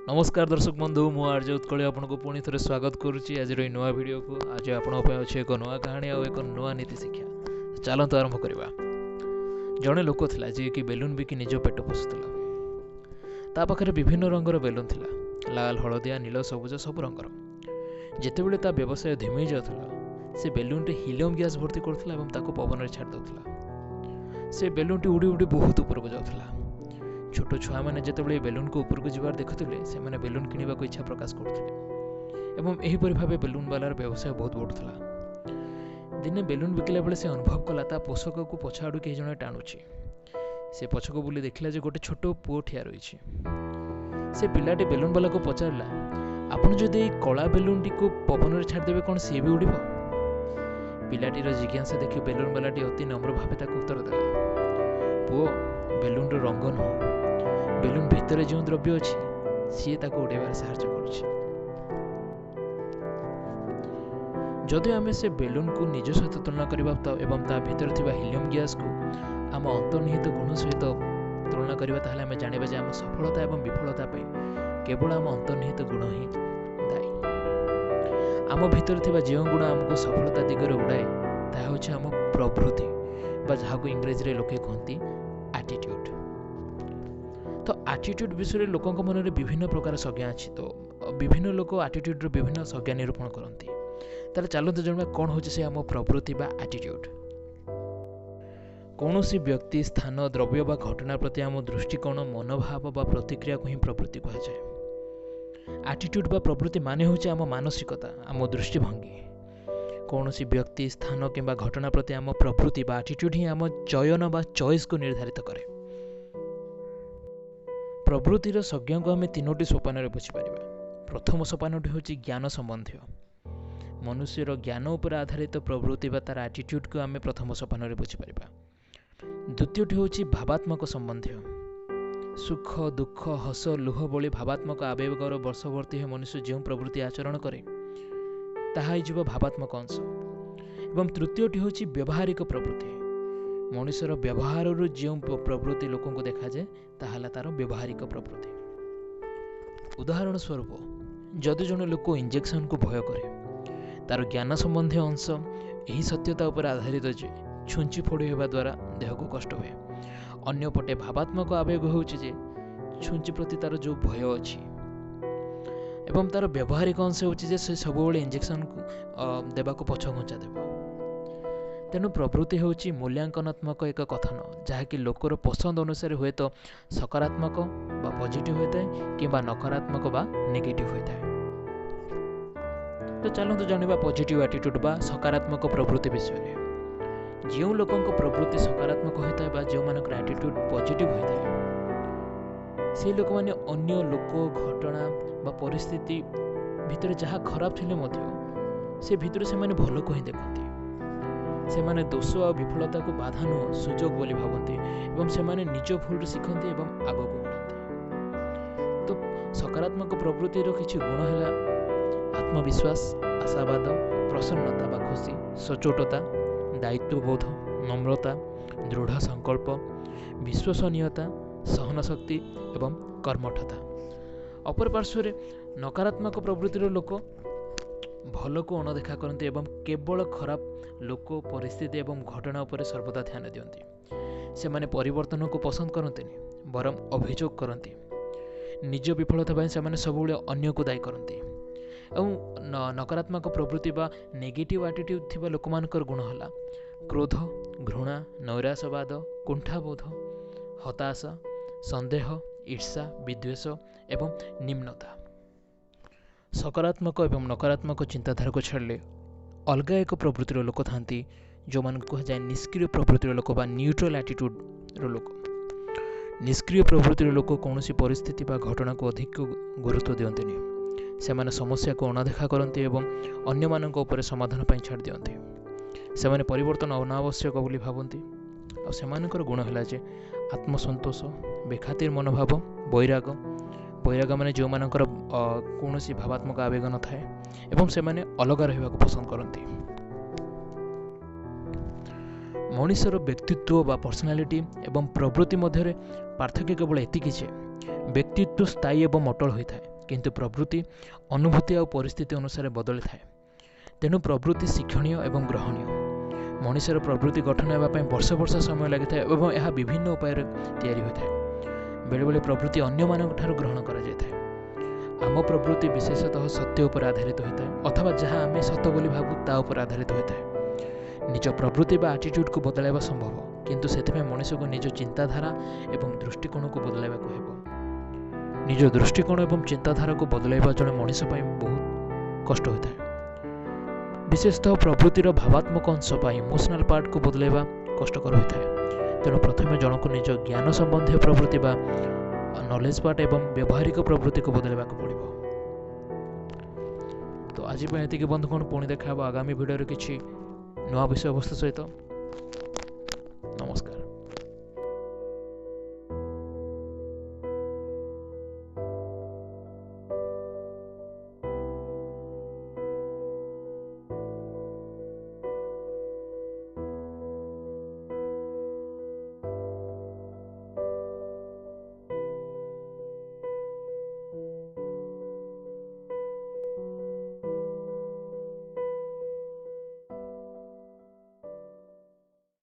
नमस्कार दर्शक बंधु मु आर्य उत्कल आपको पुणी थे स्वागत करुच्ची आज नुआ वीडियो को। आज आप अच्छे एक नुआ कहानी और एक नुआ नीति शिक्षा। चलते आरंभ करवा। जड़े लोक था जी कि बेलून बिकी निज पेट पोषुला। पाखे विभिन्न रंगर बेलून थिला, लाल हलदिया नील सबुज सब रंगर। जितेबले ता व्यवसाय धीमे जाता से बेलून रे हीलियम गैस भर्ती करता पवन में छाड़ दौला। से बेलून टी उड़ी उड़ी बहुत ऊपर को जाता। छोट छुआ मैंने जितेबाला बेलून को ऊपर को जीवार देखुले से बेलून किणवा को इच्छा प्रकाश करते एवं एहीपरि भावे बेलून वालार व्यवसाय बहुत बढ़ुला। दिने बेलून बिकिला बेले से अनुभव कला ता पोषक को पछ आड़ू कहीं जड़े टाणुची। से पछक बुली देखला जे गोटे छोट पुओ ठिया रही। से पिलाटी बेलून वाला को पचारला, आपन जदि कला बेलून टी को पवन में छाड़देवे कौन सी भी उड़िब? पिलाटीर जिज्ञासा देखि बेलून वालाटी अति नम्र भावे ताको उत्तर देला, पुओ बेलून रो रंग नुह, बेलून भितर जो द्रव्य अच्छी सी ताको उड़ेबार साहाय्य करुछि। जदि आमे से बेलून को निज सहित तुलना करबा एवं ता भितर थिबा हीलियम गैस को आम अंतर्निहित गुण सहित तुलना करबा ताहले आमे जानिबा जे आम सफलता एवं विफलता पई केवल आम अंतर्निहित गुण ही दायी। आम भितर थिबा जे गुण आमको सफलता दिगरे उड़ाए ताहा होछि आम प्रवृत्ति बा जहाको इंग्रेजी रे लोके कहंती एटीट्यूड। तो एटीट्यूड विषय लोकों मन में विभिन्न प्रकार संज्ञा अच्छी। तो विभिन्न लोक एटीट्यूड विभिन्न संज्ञा निरूपण करती। ताले चलते जानवा कौन हो आम प्रवृत्ति बा एटीट्यूड। कौन सी व्यक्ति स्थान द्रव्य बा घटना प्रति आम दृष्टिकोण मनोभाव बा प्रतिक्रिया को ही प्रवृत्ति कहा जाए। एटीट्यूड बा प्रवृत्ति माने होचे आम मानसिकता, आम दृष्टिभंगी। कौन सी व्यक्ति स्थान किंबा घटना प्रति आम प्रवृत्ति बा एटीट्यूड ही आम चयन बा चॉइस को निर्धारित करे। प्रवृत्तिर संज्ञा को आम तीनोटी सोपान बुझीपर। प्रथम सोपानटी हूँ ज्ञान संबंधी। मनुष्यर ज्ञान उपर आधारित प्रवृत्ति बा तार एटीट्यूड को आम प्रथम सोपान बुझीपर। द्वितीयटी हूँ भावात्मक संबंधी। सुख दुख हस लुह भली भावात्मक आवेगर वर्षवर्ती हो मनुष्य जो प्रवृत्ति आचरण करे ताहा जीव भावात्मक अंश। एवं तृतीयटी हूँ व्यावहारिक प्रवृत्ति। मनुष्यर व्यवहार जो प्रवृत्ति लोक को देखा जाए ताहला तार व्यवहारिक प्रवृत्ति। उदाहरण स्वरूप जदि जन लोक इंजेक्शन को भय करे तार ज्ञान संबंधी अंश यही सत्यता उपर आधारित जे छुंची फोड़ी होगा द्वारा देह को कष्ट हुए। अन्यपटे भावात्मक आवेग होउछि जे छुंची प्रति तार जो भय अच्छी एवं तार व्यवहारिक अंश होउछि जे से सब इंजेक्शन को देवा को पछ घुंचा देव। तेणु प्रवृत्ति होउछि मूल्यांकनात्मक एक कथन जहाँकि लोकर पसंद अनुसार हुए तो सकारात्मक बा पॉजिटिव होता है कि नकारात्मक बा नेगेटिव होता है। तो चलते जानिबा पॉजिटिव एटीट्यूड बा सकारात्मक प्रवृत्ति विषय। जो लोकों प्रवृत्ति सकारात्मक होता है बा जो मानकर एटीट्यूड पॉजिटिव होता है से लोक माने अन्य लोक घटना बा परिस्थिति भितर जहाँ खराब थिले मध्य से भितर से माने भलो को ही देखती। से माने दोष और विफलता को बाधा नुह सुजोग बोली भावती एवं से माने निज भूल शिखती एवं आग को बढ़ाती। तो सकारात्मक प्रवृत्तिर किछि गुण है आत्मविश्वास, आशावाद, प्रसन्नता बा खुशी, सचोटता, दायित्वबोध, नम्रता, दृढ़ संकल्प, विश्वसनीयता, सहनशक्ति एवं कर्मठता। अपर पार्श्व नकारात्मक प्रवृत्तिर लोक भल को अणदेखा करते एवं केवल खराब लोक परिस्थिति एवं घटना उपर सर्वदा ध्यान दियंती। से माने परिवर्तन को पसंद करते बरम अभियोग करती। निज विफलता से माने सब अन्य को दायी करती। एवं नकारात्मक प्रवृत्ति बा नेगेटिव एटीट्यूड थिबा लोक मानकर गुण हला क्रोध, घृणा, नैराश्यवाद, कुंठाबोध, हताशा, संदेह, ईर्षा, विद्वेष एवं निम्नता। सकारात्मक एवं नकारात्मक चिंताधारा को छाड़ले अलग एक प्रवृत्तिर लोक था जो मान कह जाए निष्क्रिय प्रवृत्तिर लोक बा न्यूट्रल एटीट्यूड लोक। निष्क्रिय प्रवृत्तिर लोक कौन परिस्थिति बा घटना को अधिक गुरुत्व दियंतिनी। से माने समस्या को अणदेखा करती एवं अन्य मानक ऊपर समाधान पाई छाड़ दियंती। से माने परिवर्तन अनावश्यक बोली भावती। और सेमानकर गुण है जे आत्मसंतोष, बेखातिर मनोभाव, वैराग। वैराग माने जो मानकर कौन भावात्मक आवेग न थाए एवं से माने अलग रहा पसंद करती। मनुष्यर व्यक्तित्व बा पर्सनालिटी एवं प्रवृत्ति मध्य पार्थक्य केवल एतिकी जे व्यक्तित्व स्थायी एवं अटल होता है କିନ୍ତୁ ପ୍ରବୃତ୍ତି ଅନୁଭୂତି ଆଉ ପରିସ୍ଥିତି ଅନୁସାରେ ବଦଳିଥାଏ। ତେଣୁ ପ୍ରବୃତ୍ତି ଶିକ୍ଷଣୀୟ ଏବଂ ଗ୍ରହଣୀୟ। ମଣିଷର ପ୍ରବୃତ୍ତି ଗଠନ ହେବା ପାଇଁ ବର୍ଷ ବର୍ଷ ସମୟ ଲାଗିଥାଏ ଏବଂ ଏହା ବିଭିନ୍ନ ଉପାୟରେ ତିଆରି ହୋଇଥାଏ। ବେଳେବେଳେ ପ୍ରବୃତ୍ତି ଅନ୍ୟମାନଙ୍କଠାରୁ ଗ୍ରହଣ କରାଯାଇଥାଏ। ଆମ ପ୍ରବୃତ୍ତି ବିଶେଷତଃ ସତ୍ୟ ଉପରେ ଆଧାରିତ ହୋଇଥାଏ ଅଥବା ଯାହା ଆମେ ସତ ବୋଲି ଭାବୁ ତା ଉପରେ ଆଧାରିତ ହୋଇଥାଏ। ନିଜ ପ୍ରବୃତ୍ତି ବା ଆଟିଟ୍ୟୁଡକୁ ବଦଳାଇବା ସମ୍ଭବ, କିନ୍ତୁ ସେଥିପାଇଁ ମଣିଷକୁ ନିଜ ଚିନ୍ତାଧାରା ଏବଂ ଦୃଷ୍ଟିକୋଣକୁ ବଦଳାଇବାକୁ ହେବ। ନିଜ ଦୃଷ୍ଟିକୋଣ ଏବଂ ଚିନ୍ତାଧାରାକୁ ବଦଳାଇବା ଜଣେ ମଣିଷ ପାଇଁ ବହୁତ କଷ୍ଟ ହୋଇଥାଏ। ବିଶେଷତଃ ପ୍ରବୃତ୍ତିର ଭାବାତ୍ମକ ଅଂଶ ବା ଇମୋସନାଲ ପାର୍ଟକୁ ବଦଳାଇବା କଷ୍ଟକର ହୋଇଥାଏ। ତେଣୁ ପ୍ରଥମେ ଜଣକୁ ନିଜ ଜ୍ଞାନ ସମ୍ବନ୍ଧୀୟ ପ୍ରବୃତ୍ତି ବା ନଲେଜ ପାର୍ଟ ଏବଂ ବ୍ୟବହାରିକ ପ୍ରବୃତ୍ତିକୁ ବଦଳାଇବାକୁ ପଡ଼ିବ। ତ ଆଜି ପାଇଁ ଏତିକି ବନ୍ଧୁଗଣ, ପୁଣି ଦେଖା ହେବ ଆଗାମୀ ଭିଡ଼ିଓରେ କିଛି ନୂଆ ବିଷୟବସ୍ତୁ ସହିତ।